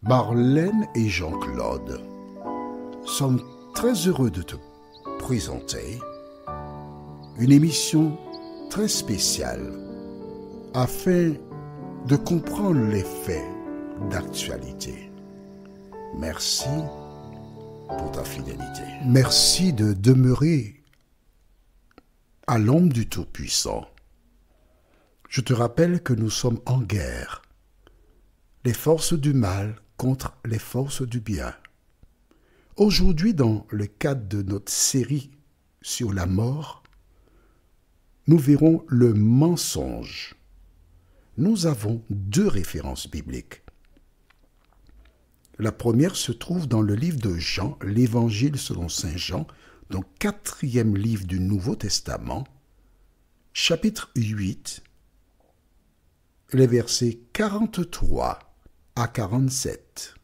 Marlène et Jean-Claude sommes très heureux de te présenter une émission très spéciale afin de comprendre les faits d'actualité. Merci pour ta fidélité. Merci de demeurer à l'ombre du Tout-Puissant. Je te rappelle que nous sommes en guerre. Les forces du mal contre les forces du bien. Aujourd'hui, dans le cadre de notre série sur la mort, nous verrons le mensonge. Nous avons deux références bibliques. La première se trouve dans le livre de Jean, l'Évangile selon saint Jean, donc 4e livre du Nouveau Testament, chapitre 8, les versets 43 à 47.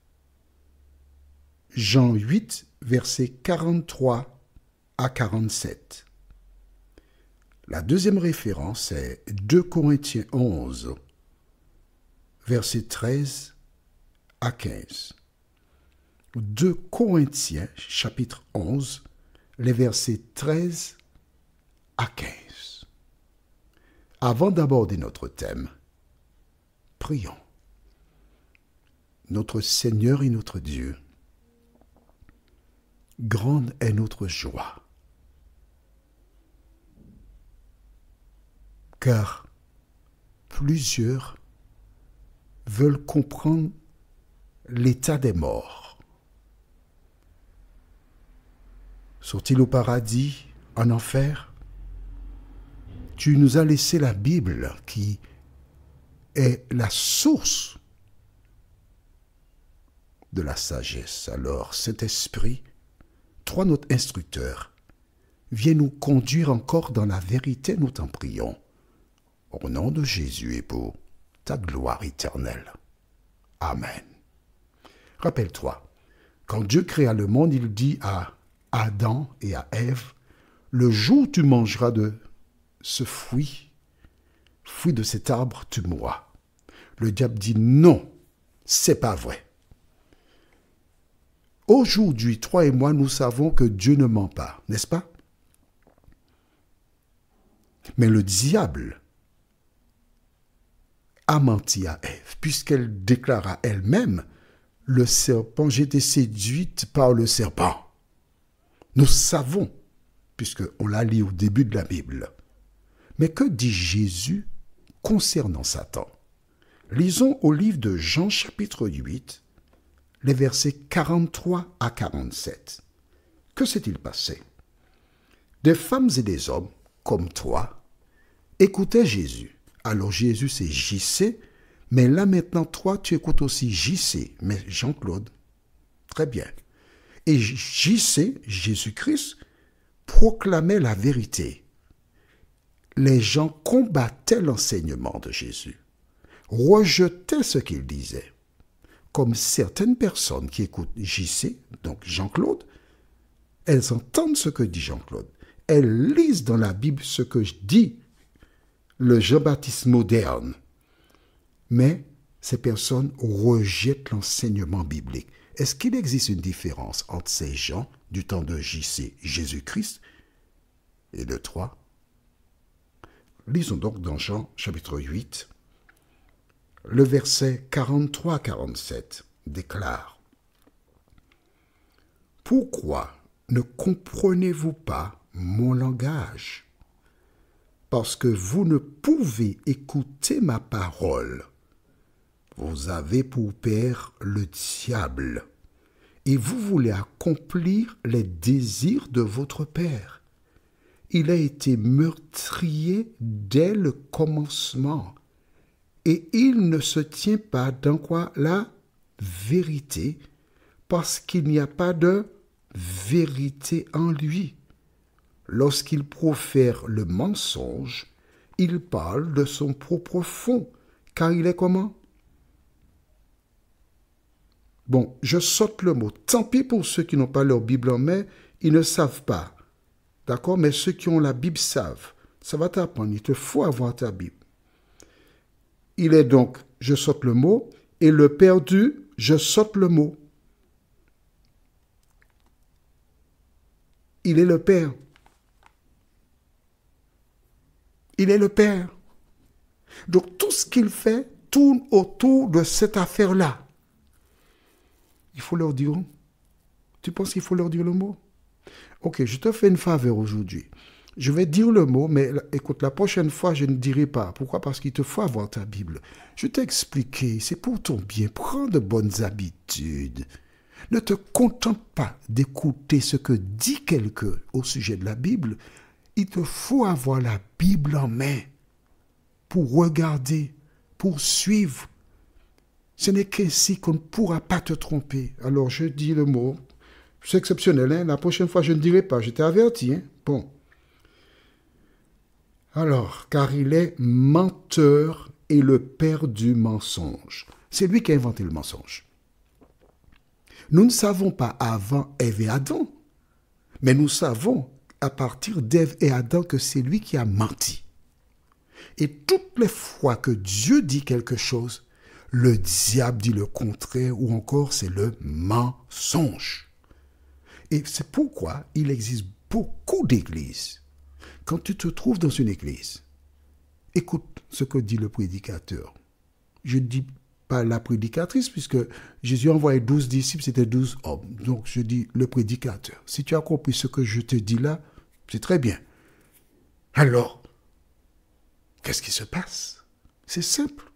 Jean 8, versets 43 à 47. La deuxième référence est 2 Corinthiens 11, versets 13 à 15. 2 Corinthiens, chapitre 11, les versets 13 à 15. Avant d'aborder notre thème, prions. Notre Seigneur et notre Dieu, grande est notre joie, car plusieurs veulent comprendre l'état des morts. Sont-ils au paradis, en enfer? Tu nous as laissé la Bible qui est la source de la sagesse. Alors, Saint-Esprit, toi notre instructeur, viens nous conduire encore dans la vérité, nous t'en prions. Au nom de Jésus et pour ta gloire éternelle. Amen. Rappelle-toi, quand Dieu créa le monde, il dit à Adam et à Ève, le jour où tu mangeras de ce fruit de cet arbre, tu mourras. Le diable dit non, c'est pas vrai. Aujourd'hui, toi et moi, nous savons que Dieu ne ment pas, n'est-ce pas? Mais le diable a menti à Ève, puisqu'elle déclara elle-même, le serpent, j'ai été séduite par le serpent. Nous savons, puisqu'on l'a lu au début de la Bible. Mais que dit Jésus concernant Satan? Lisons au livre de Jean chapitre 8, les versets 43 à 47. Que s'est-il passé? Des femmes et des hommes, comme toi, écoutaient Jésus. Alors Jésus, c'est JC, mais là maintenant, toi, tu écoutes aussi JC, mais Jean-Claude. Très bien. Et JC, Jésus-Christ, proclamait la vérité. Les gens combattaient l'enseignement de Jésus, rejetaient ce qu'il disait. Comme certaines personnes qui écoutent JC, donc Jean-Claude, elles entendent ce que dit Jean-Claude. Elles lisent dans la Bible ce que dit le Jean-Baptiste moderne. Mais ces personnes rejettent l'enseignement biblique. Est-ce qu'il existe une différence entre ces gens du temps de JC, Jésus-Christ, et de toi? Lisons donc dans Jean chapitre 8, le verset 43 à 47 déclare: « Pourquoi ne comprenez-vous pas mon langage? Parce que vous ne pouvez écouter ma parole. Vous avez pour père le diable, et vous voulez accomplir les désirs de votre père. Il a été meurtrier dès le commencement, et il ne se tient pas dans quoi? La vérité, parce qu'il n'y a pas de vérité en lui. Lorsqu'il profère le mensonge, il parle de son propre fond, car il est comment? Bon, je saute le mot. Tant pis pour ceux qui n'ont pas leur Bible en main, ils ne savent pas. D'accord? Mais ceux qui ont la Bible savent. Ça va t'apprendre. Il te faut avoir ta Bible. Il est donc, je saute le mot, et le père du je saute le mot. Il est le Père. Il est le Père. Donc tout ce qu'il fait tourne autour de cette affaire-là. Il faut leur dire. Tu penses qu'il faut leur dire le mot? Ok, je te fais une faveur aujourd'hui. Je vais dire le mot, mais écoute, la prochaine fois, je ne dirai pas. Pourquoi? Parce qu'il te faut avoir ta Bible. Je t'ai expliqué, c'est pour ton bien. Prends de bonnes habitudes. Ne te contente pas d'écouter ce que dit quelqu'un au sujet de la Bible. Il te faut avoir la Bible en main pour regarder, pour suivre. Ce n'est qu'ainsi qu'on ne pourra pas te tromper. Alors, je dis le mot. C'est exceptionnel, hein? La prochaine fois, je ne dirai pas. Je t'ai averti, hein? Bon. Alors, car il est menteur et le père du mensonge. C'est lui qui a inventé le mensonge. Nous ne savons pas avant Ève et Adam, mais nous savons à partir d'Ève et Adam que c'est lui qui a menti. Et toutes les fois que Dieu dit quelque chose, le diable dit le contraire ou encore c'est le mensonge. Et c'est pourquoi il existe beaucoup d'églises. Quand tu te trouves dans une église, écoute ce que dit le prédicateur. Je ne dis pas la prédicatrice, puisque Jésus a envoyé 12 disciples, c'était 12 hommes. Donc je dis le prédicateur. Si tu as compris ce que je te dis là, c'est très bien. Alors, qu'est-ce qui se passe? C'est simple.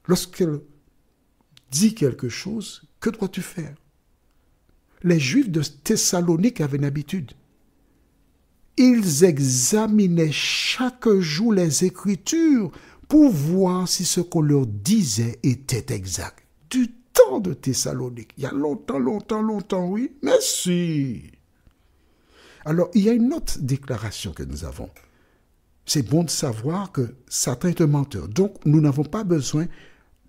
Lorsqu'elle dit quelque chose, que dois-tu faire? Les Juifs de Thessalonique avaient une habitude. Ils examinaient chaque jour les Écritures pour voir si ce qu'on leur disait était exact. Du temps de Thessalonique, il y a longtemps, oui, mais si. Alors, il y a une autre déclaration que nous avons. C'est bon de savoir que Satan est un menteur. Donc, nous n'avons pas besoin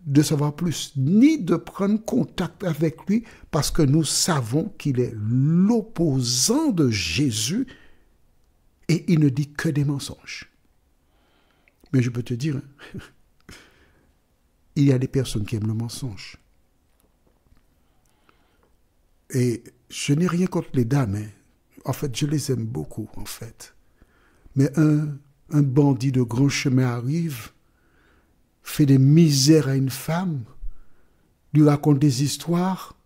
de savoir plus, ni de prendre contact avec lui, parce que nous savons qu'il est l'opposant de Jésus et il ne dit que des mensonges. Mais je peux te dire, il y a des personnes qui aiment le mensonge. Et je n'ai rien contre les dames, hein. En fait, je les aime beaucoup, en fait. Mais un bandit de grand chemin arrive, fait des misères à une femme, lui raconte des histoires,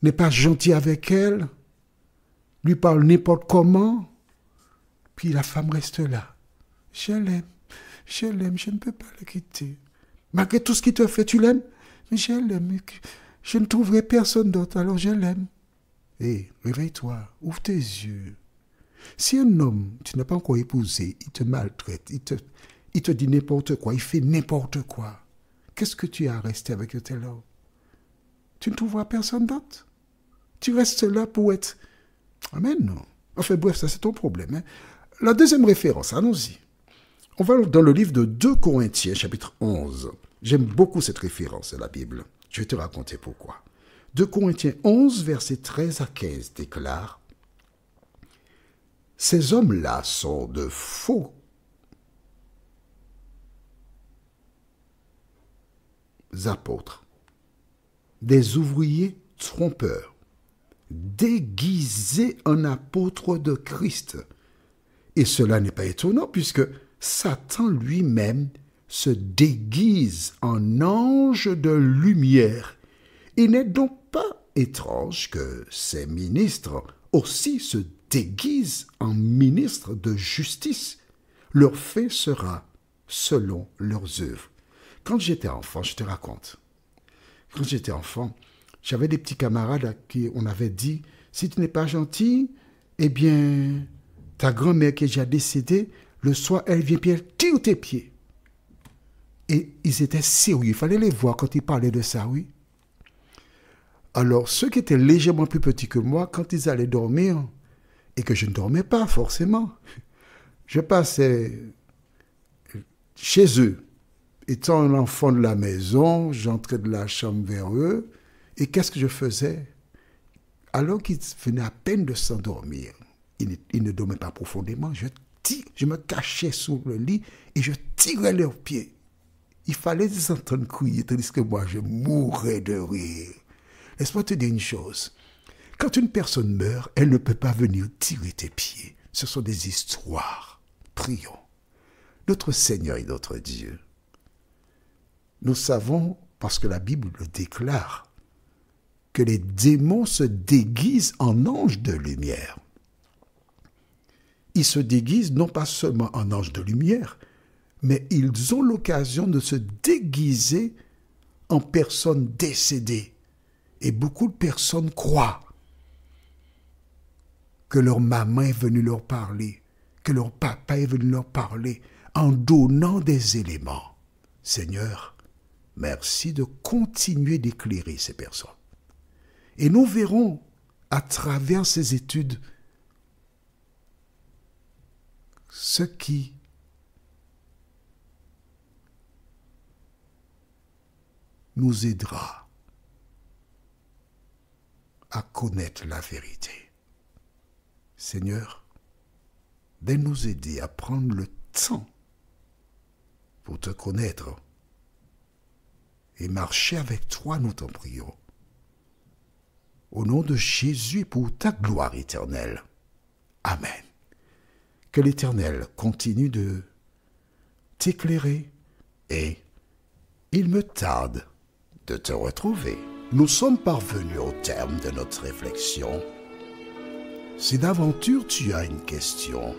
n'est pas gentil avec elle, lui parle n'importe comment, puis la femme reste là. Je l'aime, je ne peux pas le quitter. Malgré tout ce qu'il te fait, tu l'aimes? Mais je l'aime, je ne trouverai personne d'autre, alors je l'aime. Hé, réveille-toi, ouvre tes yeux. Si un homme, tu n'as pas encore épousé, il te maltraite, il te dit n'importe quoi, il fait n'importe quoi, qu'est-ce que tu as à rester avec un tel homme? Tu ne trouveras personne d'autre? Tu restes là pour être... Amen, non. Enfin bref, ça c'est ton problème. Hein? La deuxième référence, allons-y. On va dans le livre de 2 Corinthiens, chapitre 11. J'aime beaucoup cette référence à la Bible. Je vais te raconter pourquoi. 2 Corinthiens 11, versets 13 à 15 déclare: ces hommes-là sont de faux apôtres, des ouvriers trompeurs, déguisés en apôtres de Christ. Et cela n'est pas étonnant puisque Satan lui-même se déguise en ange de lumière. Il n'est donc pas étrange que ces ministres aussi se déguisent en ministres de justice. Leur fait sera selon leurs œuvres. Quand j'étais enfant, je te raconte. Quand j'étais enfant, j'avais des petits camarades à qui on avait dit, si tu n'es pas gentil, eh bien, ta grand-mère qui est déjà décédée, le soir, elle vient puis elle tire tes pieds. Et ils étaient sérieux. Il fallait les voir quand ils parlaient de ça, oui. Alors, ceux qui étaient légèrement plus petits que moi, quand ils allaient dormir, et que je ne dormais pas forcément, je passais chez eux. Étant un enfant de la maison, j'entrais de la chambre vers eux, et qu'est-ce que je faisais? Alors qu'ils venaient à peine de s'endormir, ils ne dormaient pas profondément, je me cachais sous le lit et je tirais leurs pieds. Il fallait les entendre crier, tandis que moi, je mourais de rire. Laisse-moi te dire une chose. Quand une personne meurt, elle ne peut pas venir tirer tes pieds. Ce sont des histoires. Prions. Notre Seigneur et notre Dieu. Nous savons, parce que la Bible le déclare, que les démons se déguisent en anges de lumière. Ils se déguisent non pas seulement en anges de lumière, mais ils ont l'occasion de se déguiser en personnes décédées. Et beaucoup de personnes croient que leur maman est venue leur parler, que leur papa est venu leur parler, en donnant des éléments. Seigneur, merci de continuer d'éclairer ces personnes. Et nous verrons à travers ces études ce qui nous aidera à connaître la vérité. Seigneur, de nous aider à prendre le temps pour te connaître et marcher avec toi, nous t'en prions. Au nom de Jésus, pour ta gloire éternelle. Amen. Que l'Éternel continue de t'éclairer et il me tarde de te retrouver. Nous sommes parvenus au terme de notre réflexion. Si d'aventure tu as une question,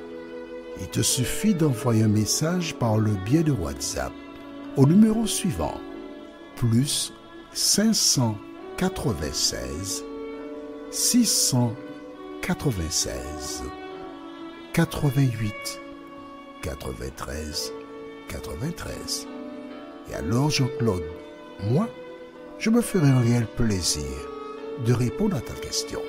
il te suffit d'envoyer un message par le biais de WhatsApp au numéro suivant, plus 596 696 88 93 93. Et alors Jean-Claude, moi, je me ferai un réel plaisir de répondre à ta question.